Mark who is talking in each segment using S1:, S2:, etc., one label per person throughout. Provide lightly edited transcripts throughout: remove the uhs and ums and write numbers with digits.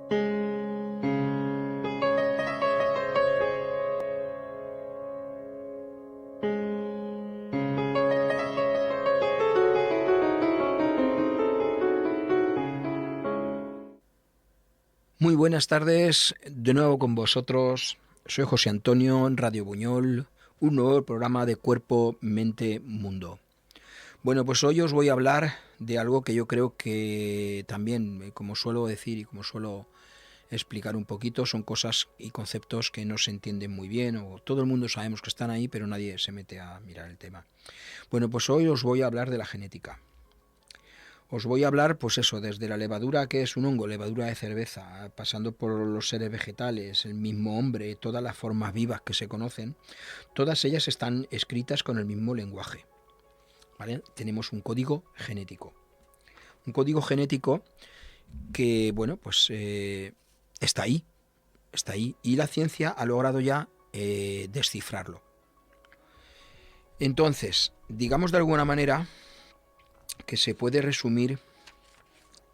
S1: Muy buenas tardes, de nuevo con vosotros. Soy José Antonio en Radio Buñol, un nuevo programa de Cuerpo, Mente, Mundo. Bueno, pues hoy os voy a hablar de algo que yo creo que también, como suelo decir y como suelo explicar un poquito, son cosas y conceptos que no se entienden muy bien, o todo el mundo sabemos que están ahí, pero nadie se mete a mirar el tema. Bueno, pues hoy os voy a hablar de la genética. Os voy a hablar, pues eso, desde la levadura, que es un hongo, levadura de cerveza, pasando por los seres vegetales, el mismo hombre, todas las formas vivas que se conocen, todas ellas están escritas con el mismo lenguaje. ¿Vale? Tenemos un código genético. Un código genético que, bueno, pues está ahí, está ahí. Y la ciencia ha logrado ya descifrarlo. Entonces, digamos de alguna manera que se puede resumir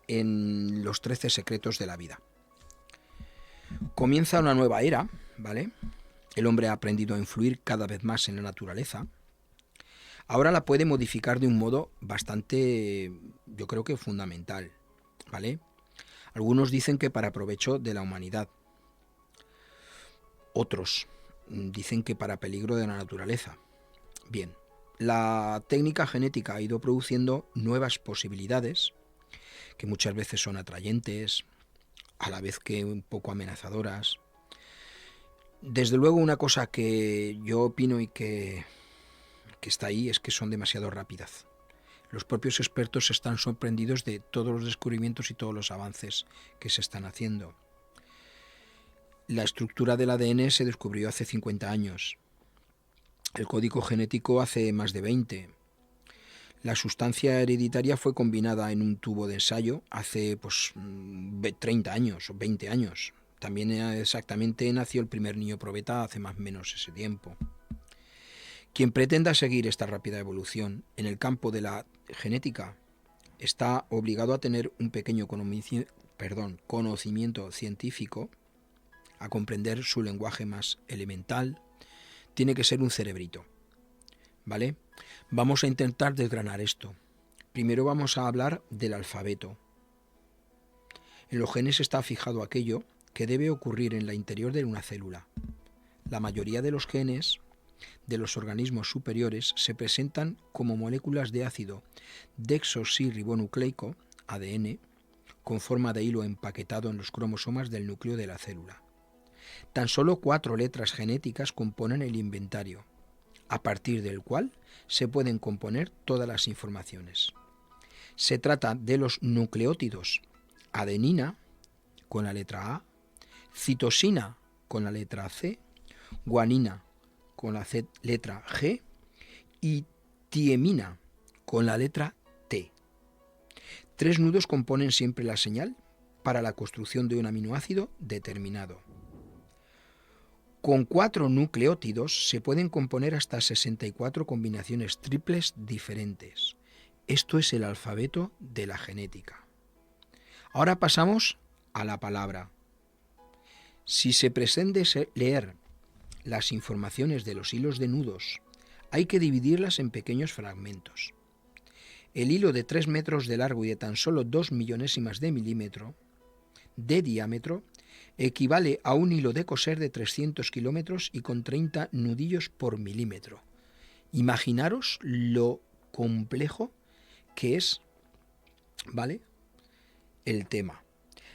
S1: en los 13 secretos de la vida. Comienza una nueva era, ¿vale? El hombre ha aprendido a influir cada vez más en la naturaleza. Ahora la puede modificar de un modo bastante, yo creo que fundamental, ¿vale? Algunos dicen que para provecho de la humanidad. Otros dicen que para peligro de la naturaleza. Bien, la técnica genética ha ido produciendo nuevas posibilidades, que muchas veces son atrayentes, a la vez que un poco amenazadoras. Desde luego una cosa que yo opino y que está ahí es que son demasiado rápidas. Los propios expertos están sorprendidos de todos los descubrimientos y todos los avances que se están haciendo. La estructura del ADN se descubrió hace 50 años. El código genético hace más de 20. La sustancia hereditaria fue combinada en un tubo de ensayo hace 30 años o 20 años. También exactamente nació el primer niño probeta hace más o menos ese tiempo. Quien pretenda seguir esta rápida evolución en el campo de la genética está obligado a tener un pequeño conocimiento científico, a comprender su lenguaje más elemental. Tiene que ser un cerebrito, ¿vale? Vamos a intentar desgranar esto. Primero vamos a hablar del alfabeto. En los genes está fijado aquello que debe ocurrir en el interior de una célula. La mayoría de los genes de los organismos superiores se presentan como moléculas de ácido desoxirribonucleico, ADN, con forma de hilo empaquetado en los cromosomas del núcleo de la célula. Tan solo 4 letras genéticas componen el inventario, a partir del cual se pueden componer todas las informaciones. Se trata de los nucleótidos adenina, con la letra A, citosina, con la letra C, guanina, con la letra G, y tiamina, con la letra T. 3 nudos componen siempre la señal para la construcción de un aminoácido determinado. Con 4 nucleótidos se pueden componer hasta 64 combinaciones triples diferentes. Esto es el alfabeto de la genética. Ahora pasamos a la palabra. Si se pretende leer las informaciones de los hilos de nudos, hay que dividirlas en pequeños fragmentos. El hilo de 3 metros de largo y de tan solo 2 millonésimas de milímetro de diámetro equivale a un hilo de coser de 300 kilómetros y con 30 nudillos por milímetro. Imaginaros lo complejo que es, ¿vale?, el tema.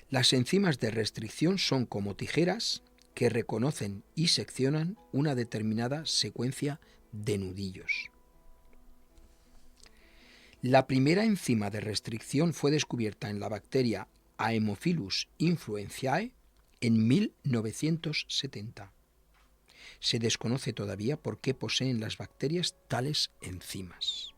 S1: Las enzimas de restricción son como tijeras que reconocen y seccionan una determinada secuencia de nudillos. La primera enzima de restricción fue descubierta en la bacteria Haemophilus influenzae en 1970. Se desconoce todavía por qué poseen las bacterias tales enzimas.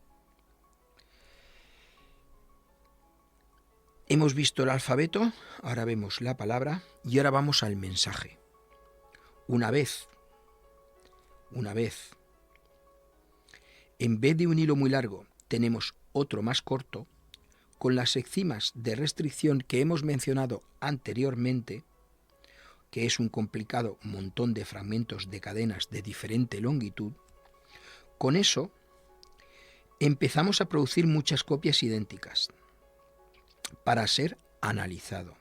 S1: Hemos visto el alfabeto, ahora vemos la palabra y ahora vamos al mensaje. Una vez, en vez de un hilo muy largo, tenemos otro más corto, con las enzimas de restricción que hemos mencionado anteriormente, que es un complicado montón de fragmentos de cadenas de diferente longitud, con eso empezamos a producir muchas copias idénticas para ser analizado.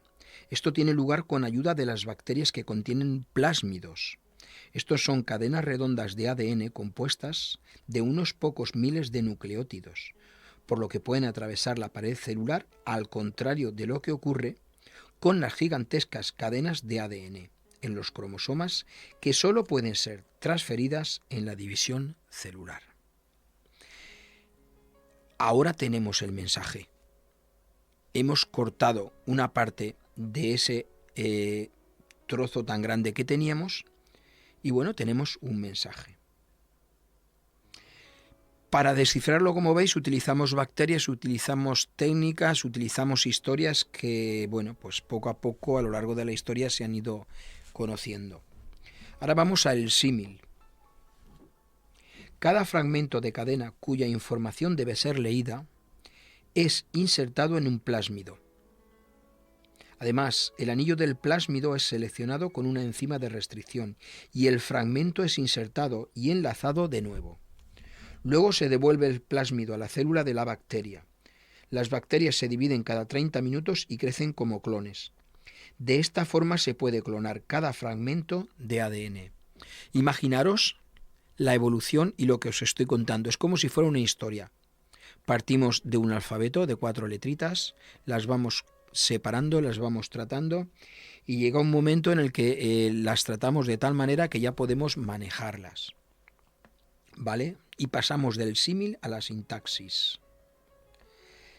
S1: Esto tiene lugar con ayuda de las bacterias que contienen plásmidos. Estos son cadenas redondas de ADN compuestas de unos pocos miles de nucleótidos, por lo que pueden atravesar la pared celular, al contrario de lo que ocurre con las gigantescas cadenas de ADN en los cromosomas, que solo pueden ser transferidas en la división celular. Ahora tenemos el mensaje. Hemos cortado una parte de ese trozo tan grande que teníamos y bueno, tenemos un mensaje. Para descifrarlo, como veis, utilizamos bacterias, utilizamos técnicas, utilizamos historias que, bueno, pues poco a poco a lo largo de la historia se han ido conociendo. Ahora vamos al símil. Cada fragmento de cadena cuya información debe ser leída es insertado en un plásmido. Además, el anillo del plásmido es seleccionado con una enzima de restricción y el fragmento es insertado y enlazado de nuevo. Luego se devuelve el plásmido a la célula de la bacteria. Las bacterias se dividen cada 30 minutos y crecen como clones. De esta forma se puede clonar cada fragmento de ADN. Imaginaros la evolución y lo que os estoy contando. Es como si fuera una historia. Partimos de un alfabeto de 4 letritas, las vamos separando, las vamos tratando y llega un momento en el que las tratamos de tal manera que ya podemos manejarlas. ¿Vale? Y pasamos del símil a la sintaxis.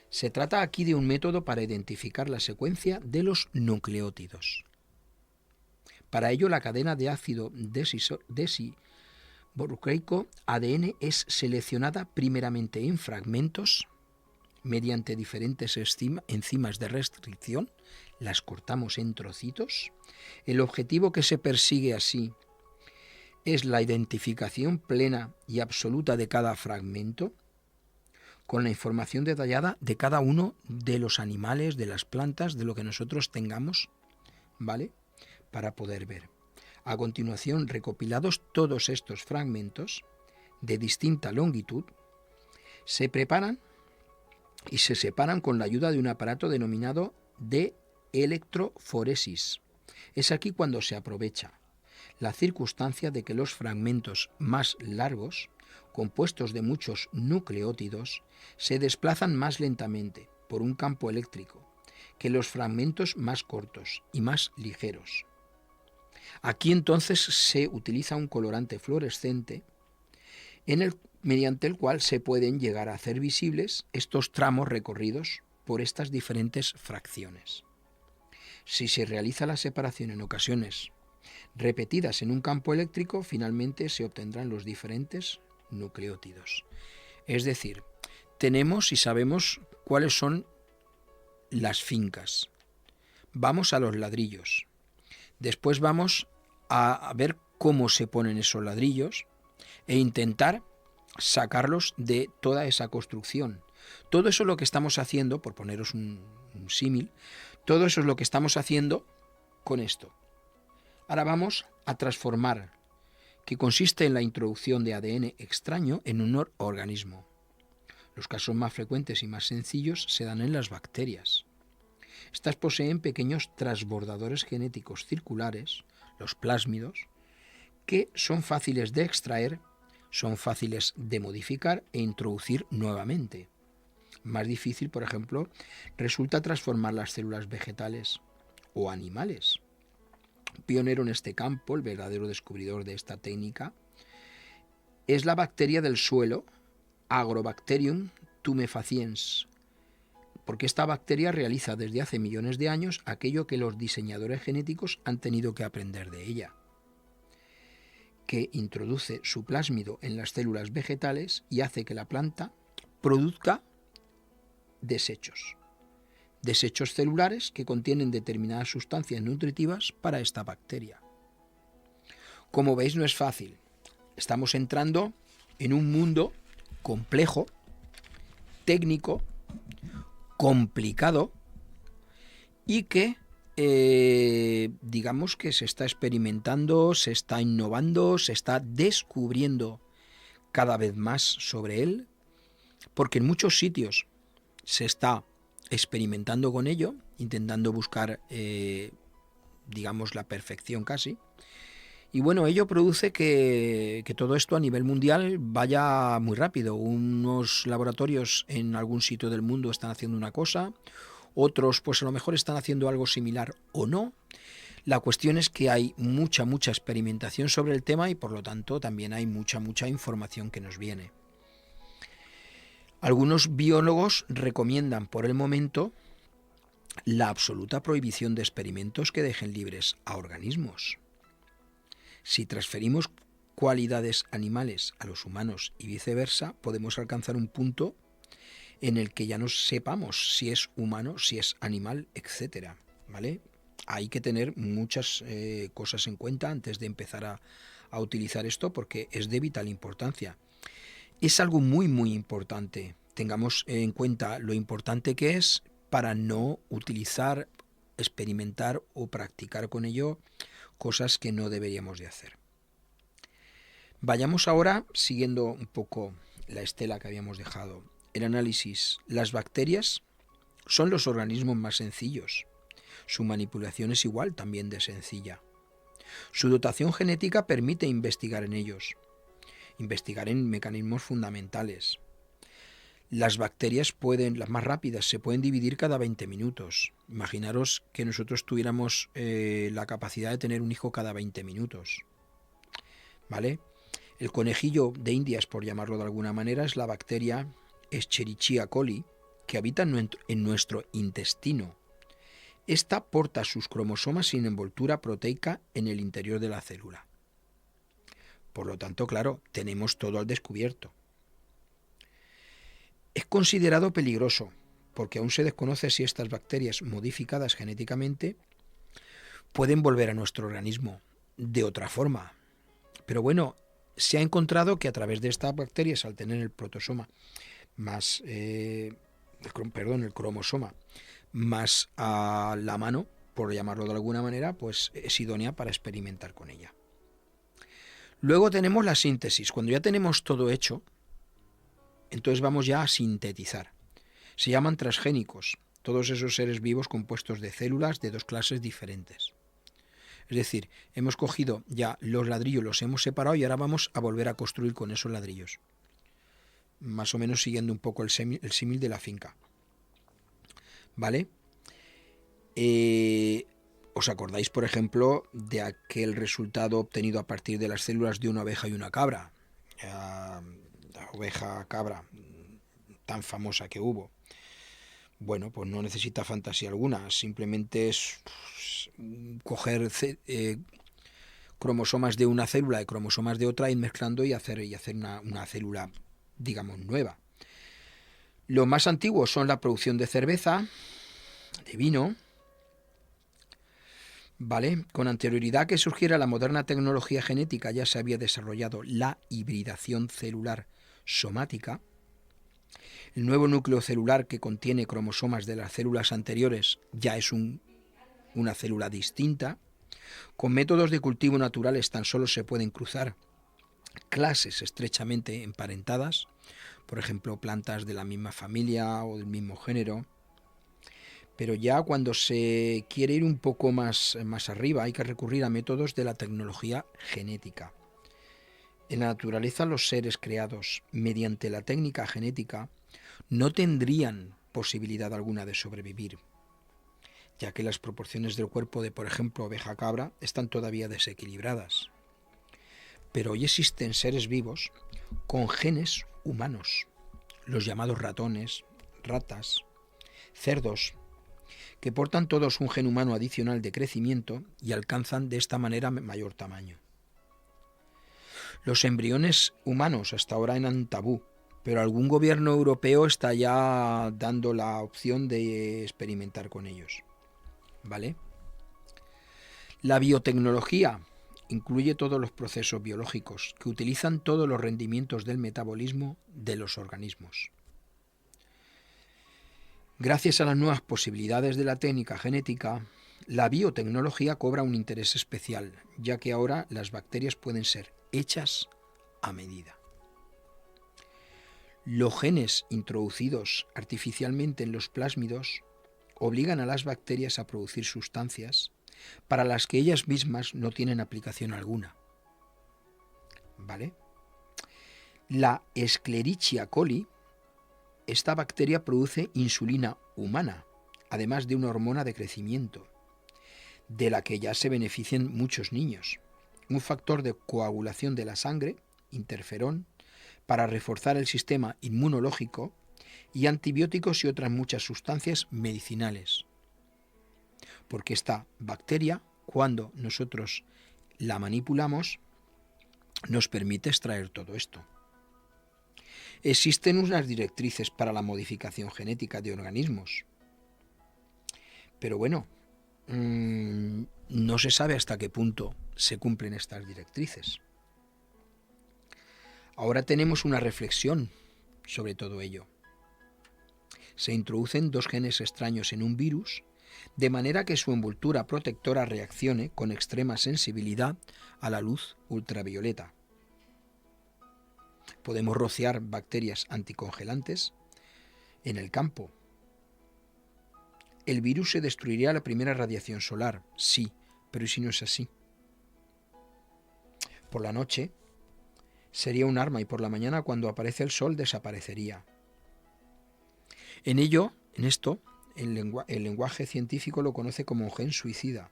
S1: Se trata aquí de un método para identificar la secuencia de los nucleótidos. Para ello, la cadena de ácido desoxirribonucleico ADN es seleccionada primeramente en fragmentos mediante diferentes enzimas de restricción, las cortamos en trocitos. El objetivo que se persigue así es la identificación plena y absoluta de cada fragmento, con la información detallada de cada uno de los animales, de las plantas, de lo que nosotros tengamos, ¿vale? Para poder ver. A continuación, recopilados todos estos fragmentos de distinta longitud, se preparan y se separan con la ayuda de un aparato denominado de electroforesis. Es aquí cuando se aprovecha la circunstancia de que los fragmentos más largos, compuestos de muchos nucleótidos, se desplazan más lentamente por un campo eléctrico que los fragmentos más cortos y más ligeros. Aquí entonces se utiliza un colorante fluorescente mediante el cual se pueden llegar a hacer visibles estos tramos recorridos por estas diferentes fracciones. Si se realiza la separación en ocasiones repetidas en un campo eléctrico, finalmente se obtendrán los diferentes nucleótidos. Es decir, tenemos y sabemos cuáles son las fincas. Vamos a los ladrillos. Después vamos a ver cómo se ponen esos ladrillos e intentar sacarlos de toda esa construcción. Todo eso es lo que estamos haciendo, por poneros un símil, todo eso es lo que estamos haciendo con esto. Ahora vamos a transformar, que consiste en la introducción de ADN extraño en un organismo. Los casos más frecuentes y más sencillos se dan en las bacterias. Estas poseen pequeños transbordadores genéticos circulares, los plásmidos, que son fáciles de extraer, son fáciles de modificar e introducir nuevamente. Más difícil, por ejemplo, resulta transformar las células vegetales o animales. Pionero en este campo, el verdadero descubridor de esta técnica, es la bacteria del suelo, Agrobacterium tumefaciens, porque esta bacteria realiza desde hace millones de años aquello que los diseñadores genéticos han tenido que aprender de ella, que introduce su plásmido en las células vegetales y hace que la planta produzca desechos celulares que contienen determinadas sustancias nutritivas para esta bacteria. Como veis, no es fácil. Estamos entrando en un mundo complejo, técnico, complicado y que digamos que se está experimentando, se está innovando, se está descubriendo cada vez más sobre él, porque en muchos sitios se está experimentando con ello, intentando buscar, digamos, la perfección casi. Y bueno, ello produce que todo esto a nivel mundial vaya muy rápido. Unos laboratorios en algún sitio del mundo están haciendo una cosa, otros pues a lo mejor están haciendo algo similar o no. La cuestión es que hay mucha experimentación sobre el tema y por lo tanto también hay mucha información que nos viene. Algunos biólogos recomiendan por el momento la absoluta prohibición de experimentos que dejen libres a organismos. Si transferimos cualidades animales a los humanos y viceversa, podemos alcanzar un punto en el que ya no sepamos si es humano, si es animal, etcétera, ¿vale? Hay que tener muchas cosas en cuenta antes de empezar a utilizar esto porque es de vital importancia. Es algo muy importante. Tengamos en cuenta lo importante que es para no utilizar, experimentar o practicar con ello cosas que no deberíamos de hacer. Vayamos ahora, siguiendo un poco la estela que habíamos dejado, el análisis. Las bacterias son los organismos más sencillos. Su manipulación es igual también de sencilla. Su dotación genética permite investigar en ellos, investigar en mecanismos fundamentales. Las bacterias las más rápidas, se pueden dividir cada 20 minutos. Imaginaros que nosotros tuviéramos la capacidad de tener un hijo cada 20 minutos. ¿Vale? El conejillo de Indias, por llamarlo de alguna manera, es la bacteria Escherichia coli, que habita en nuestro intestino. Esta porta sus cromosomas sin envoltura proteica en el interior de la célula. Por lo tanto, claro, tenemos todo al descubierto. Es considerado peligroso, porque aún se desconoce si estas bacterias modificadas genéticamente pueden volver a nuestro organismo de otra forma. Pero bueno, se ha encontrado que a través de estas bacterias, al tener el protosoma más, el cromosoma más a la mano, por llamarlo de alguna manera, pues es idónea para experimentar con ella. Luego tenemos la síntesis. Cuando ya tenemos todo hecho, entonces vamos ya a sintetizar. Se llaman transgénicos, todos esos seres vivos compuestos de células de dos clases diferentes. Es decir, hemos cogido ya los ladrillos, los hemos separado y ahora vamos a volver a construir con esos ladrillos. Más o menos siguiendo un poco el símil de la finca. ¿Vale? ¿Os acordáis, por ejemplo, de aquel resultado obtenido a partir de las células de una oveja y una cabra? La oveja cabra tan famosa que hubo. Bueno, pues no necesita fantasía alguna, simplemente es coger cromosomas de una célula y cromosomas de otra, ir mezclando y hacer una célula, digamos, nueva. Lo más antiguo son la producción de cerveza, de vino, ¿vale? Con anterioridad que surgiera la moderna tecnología genética ya se había desarrollado la hibridación celular somática. El nuevo núcleo celular que contiene cromosomas de las células anteriores ya es una célula distinta. Con métodos de cultivo naturales tan solo se pueden cruzar clases estrechamente emparentadas, por ejemplo, plantas de la misma familia o del mismo género. Pero ya cuando se quiere ir un poco más arriba hay que recurrir a métodos de la tecnología genética. En la naturaleza los seres creados mediante la técnica genética no tendrían posibilidad alguna de sobrevivir, ya que las proporciones del cuerpo de, por ejemplo, oveja-cabra están todavía desequilibradas. Pero hoy existen seres vivos con genes humanos, los llamados ratones, ratas, cerdos, que portan todos un gen humano adicional de crecimiento y alcanzan de esta manera mayor tamaño. Los embriones humanos hasta ahora eran tabú, pero algún gobierno europeo está ya dando la opción de experimentar con ellos. ¿Vale? La biotecnología incluye todos los procesos biológicos que utilizan todos los rendimientos del metabolismo de los organismos. Gracias a las nuevas posibilidades de la técnica genética, la biotecnología cobra un interés especial, ya que ahora las bacterias pueden ser hechas a medida. Los genes introducidos artificialmente en los plásmidos obligan a las bacterias a producir sustancias para las que ellas mismas no tienen aplicación alguna. ¿Vale? La Escherichia coli, esta bacteria produce insulina humana, además de una hormona de crecimiento, de la que ya se benefician muchos niños. Un factor de coagulación de la sangre, interferón, para reforzar el sistema inmunológico, y antibióticos y otras muchas sustancias medicinales. Porque esta bacteria, cuando nosotros la manipulamos, nos permite extraer todo esto. Existen unas directrices para la modificación genética de organismos. Pero bueno, no se sabe hasta qué punto se cumplen estas directrices. Ahora tenemos una reflexión sobre todo ello. Se introducen 2 genes extraños en un virus, de manera que su envoltura protectora reaccione con extrema sensibilidad a la luz ultravioleta. Podemos rociar bacterias anticongelantes en el campo. ¿El virus se destruiría a la primera radiación solar? Sí, pero ¿y si no es así? Por la noche sería un arma y por la mañana, cuando aparece el sol, desaparecería. En esto, el lenguaje científico lo conoce como un gen suicida.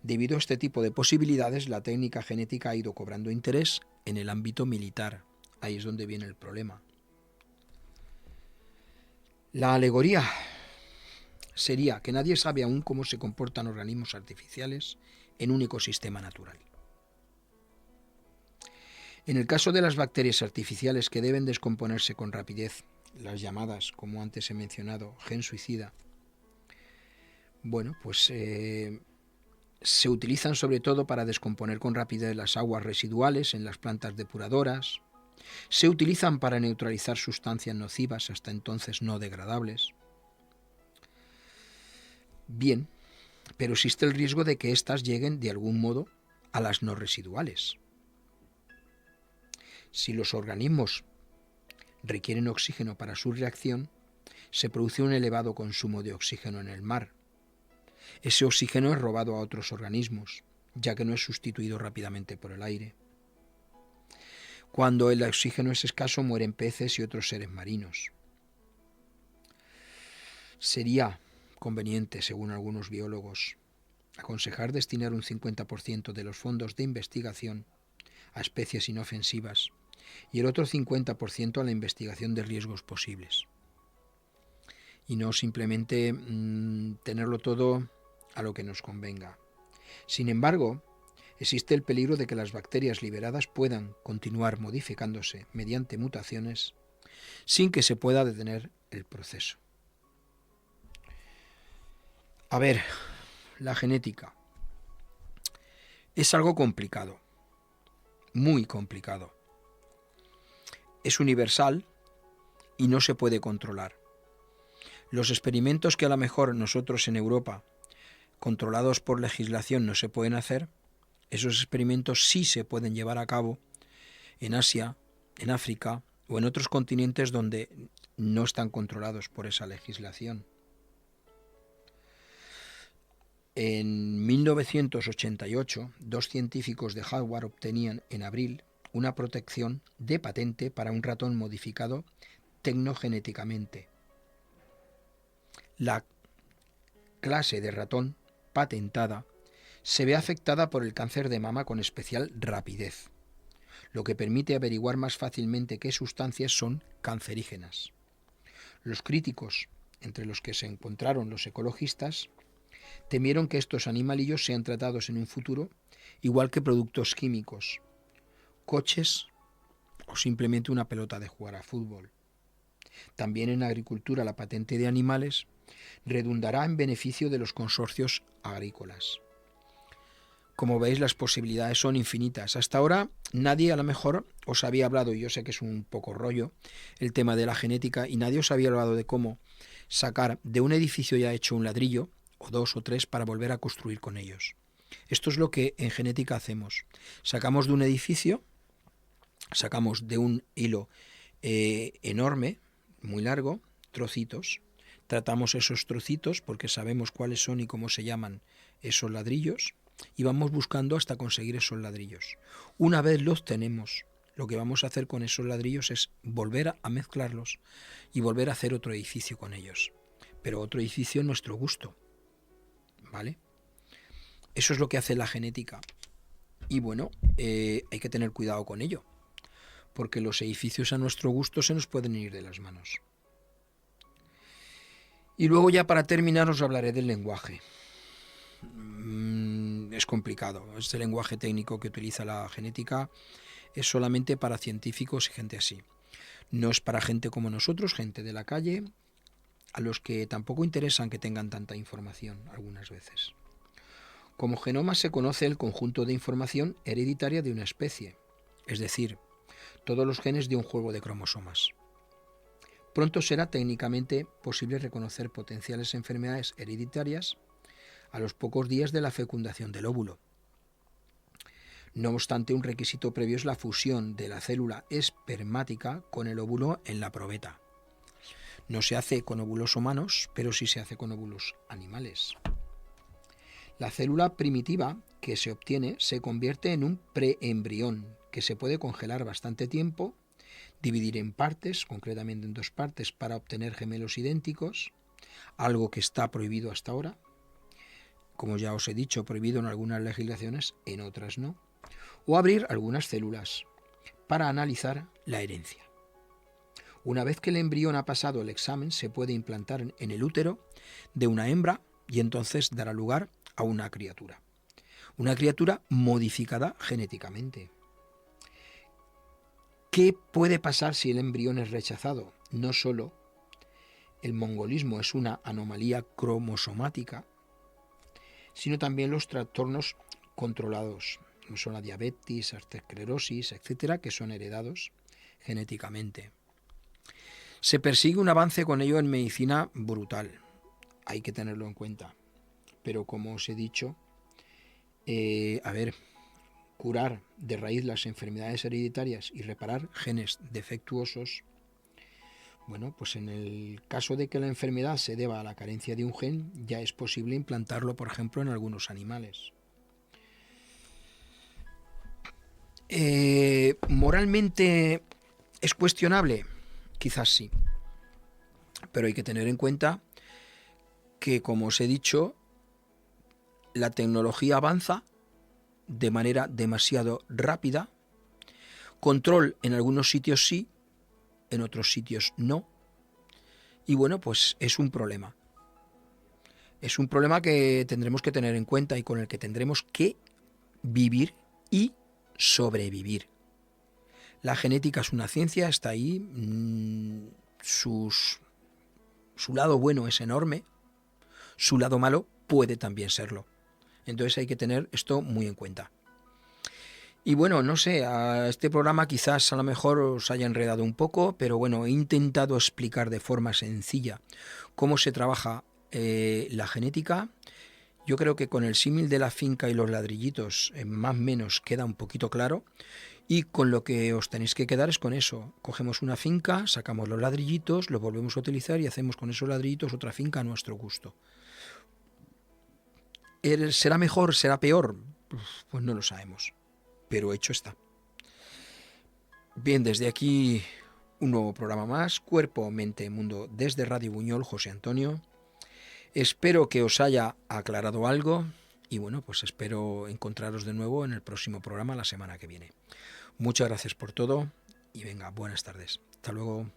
S1: Debido a este tipo de posibilidades, la técnica genética ha ido cobrando interés en el ámbito militar. Ahí es donde viene el problema. La alegoría sería que nadie sabe aún cómo se comportan organismos artificiales en un ecosistema natural. En el caso de las bacterias artificiales que deben descomponerse con rapidez, las llamadas, como antes he mencionado, gen suicida, bueno, pues se utilizan sobre todo para descomponer con rapidez las aguas residuales en las plantas depuradoras, se utilizan para neutralizar sustancias nocivas hasta entonces no degradables. Bien, pero existe el riesgo de que éstas lleguen de algún modo a las no residuales. Si los organismos requieren oxígeno para su reacción, se produce un elevado consumo de oxígeno en el mar. Ese oxígeno es robado a otros organismos, ya que no es sustituido rápidamente por el aire. Cuando el oxígeno es escaso, mueren peces y otros seres marinos. Sería conveniente, según algunos biólogos, aconsejar destinar un 50% de los fondos de investigación a especies inofensivas y el otro 50% a la investigación de riesgos posibles. Y no simplemente tenerlo todo a lo que nos convenga. Sin embargo, existe el peligro de que las bacterias liberadas puedan continuar modificándose mediante mutaciones sin que se pueda detener el proceso. A ver, la genética es algo complicado, muy complicado. Es universal y no se puede controlar. Los experimentos que a lo mejor nosotros en Europa, controlados por legislación, no se pueden hacer, esos experimentos sí se pueden llevar a cabo en Asia, en África o en otros continentes donde no están controlados por esa legislación. En 1988, 2 científicos de Harvard obtenían en abril una protección de patente para un ratón modificado tecnogenéticamente. La clase de ratón patentada se ve afectada por el cáncer de mama con especial rapidez, lo que permite averiguar más fácilmente qué sustancias son cancerígenas. Los críticos, entre los que se encontraron los ecologistas, temieron que estos animalillos sean tratados en un futuro igual que productos químicos, coches o simplemente una pelota de jugar a fútbol. También en agricultura la patente de animales redundará en beneficio de los consorcios agrícolas. Como veis, las posibilidades son infinitas. Hasta ahora nadie a lo mejor os había hablado, y yo sé que es un poco rollo el tema de la genética, y nadie os había hablado de cómo sacar de un edificio ya hecho un ladrillo, o dos o tres, para volver a construir con ellos. Esto es lo que en genética hacemos. Sacamos de un edificio, sacamos de un hilo enorme, muy largo, trocitos. Tratamos esos trocitos porque sabemos cuáles son y cómo se llaman esos ladrillos y vamos buscando hasta conseguir esos ladrillos. Una vez los tenemos, lo que vamos a hacer con esos ladrillos es volver a mezclarlos y volver a hacer otro edificio con ellos. Pero otro edificio a nuestro gusto, ¿vale? Eso es lo que hace la genética. Y bueno, hay que tener cuidado con ello, porque los edificios a nuestro gusto se nos pueden ir de las manos. Y luego ya para terminar os hablaré del lenguaje. Es complicado. Este lenguaje técnico que utiliza la genética es solamente para científicos y gente así. No es para gente como nosotros, gente de la calle, a los que tampoco interesan que tengan tanta información algunas veces. Como genoma se conoce el conjunto de información hereditaria de una especie, es decir, todos los genes de un juego de cromosomas. Pronto será técnicamente posible reconocer potenciales enfermedades hereditarias a los pocos días de la fecundación del óvulo. No obstante, un requisito previo es la fusión de la célula espermática con el óvulo en la probeta. No se hace con óvulos humanos, pero sí se hace con óvulos animales. La célula primitiva que se obtiene se convierte en un preembrión que se puede congelar bastante tiempo, dividir en partes, concretamente en 2 partes, para obtener gemelos idénticos, algo que está prohibido hasta ahora. Como ya os he dicho, prohibido en algunas legislaciones, en otras no. O abrir algunas células para analizar la herencia. Una vez que el embrión ha pasado el examen, se puede implantar en el útero de una hembra y entonces dará lugar a una criatura. Una criatura modificada genéticamente. ¿Qué puede pasar si el embrión es rechazado? No solo el mongolismo es una anomalía cromosomática, sino también los trastornos controlados, como son la diabetes, arteriosclerosis, etcétera, que son heredados genéticamente. Se persigue un avance con ello en medicina brutal, hay que tenerlo en cuenta. Pero como os he dicho, curar de raíz las enfermedades hereditarias y reparar genes defectuosos, bueno, pues en el caso de que la enfermedad se deba a la carencia de un gen, ya es posible implantarlo, por ejemplo, en algunos animales. ¿Moralmente es cuestionable? Quizás sí. Pero hay que tener en cuenta que, como os he dicho, la tecnología avanza de manera demasiado rápida. Control en algunos sitios sí, en otros sitios no. Y bueno, pues es un problema. Es un problema que tendremos que tener en cuenta y con el que tendremos que vivir y sobrevivir. La genética es una ciencia, está ahí. Su lado bueno es enorme. Su lado malo puede también serlo. Entonces hay que tener esto muy en cuenta. Y bueno, no sé, a este programa quizás a lo mejor os haya enredado un poco, pero bueno, he intentado explicar de forma sencilla cómo se trabaja la genética. Yo creo que con el símil de la finca y los ladrillitos más o menos queda un poquito claro. Y con lo que os tenéis que quedar es con eso. Cogemos una finca, sacamos los ladrillitos, los volvemos a utilizar y hacemos con esos ladrillitos otra finca a nuestro gusto. ¿Será mejor? ¿Será peor? Pues no lo sabemos. Pero hecho está. Bien, desde aquí un nuevo programa más, Cuerpo, Mente, Mundo, desde Radio Buñol, José Antonio. Espero que os haya aclarado algo y bueno, pues espero encontraros de nuevo en el próximo programa la semana que viene. Muchas gracias por todo y venga, buenas tardes. Hasta luego.